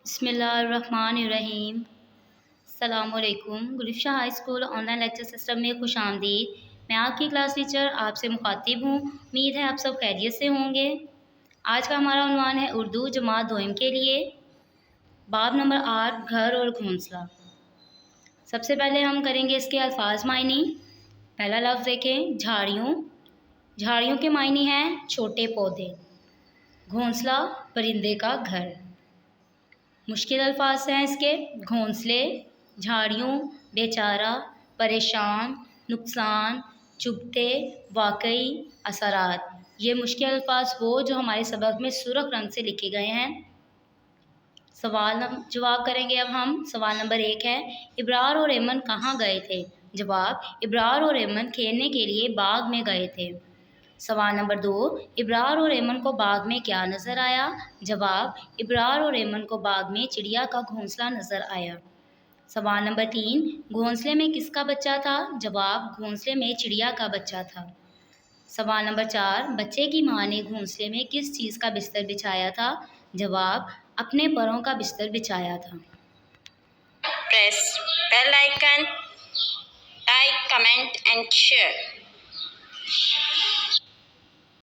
बिस्मिल्लाहिर्रहमानिर्रहीम। अस्सलामुअलैकुम। Gulifsha high school online lecture system में खुश आमदीद। मैं आपकी क्लास टीचर आपसे मुखातिब हूँ। उम्मीद है आप सब खैरियत से होंगे। आज का हमारा उन्वान है उर्दू जमात दोयम के लिए बाब नंबर 8 घर और घोंसला। सबसे पहले हम करेंगे इसके अल्फाज मायनी। पहला लफ्ज़ देखें, झाड़ियों। झाड़ियों के मायने हैं छोटे पौधे। घोंसला परिंदे का घर। मुश्किल अल्फाज हैं इसके, घोंसले, झाड़ियों, बेचारा, परेशान, नुकसान, चुभते, वाकई, असरात। ये मुश्किल अल्फाज वो जो हमारे सबक में सुर्ख रंग से लिखे गए हैं। जवाब करेंगे अब हम। सवाल नंबर 1 है, इब्रार और एमन कहाँ गए थे? जवाब, इब्रार और एमन खेलने के लिए बाग में गए थे। सवाल नंबर 2, इब्रार और एमन को बाग में क्या नज़र आया? जवाब, इब्रार और एमन को बाग में चिड़िया का घोंसला नज़र आया। सवाल नंबर 3, घोंसले में किसका बच्चा था? जवाब, घोंसले में चिड़िया का बच्चा था। सवाल नंबर 4, बच्चे की माँ ने घोंसले में किस चीज़ का बिस्तर बिछाया था? जवाब, अपने परों का बिस्तर बिछाया था। Press bell icon, like, comment and share.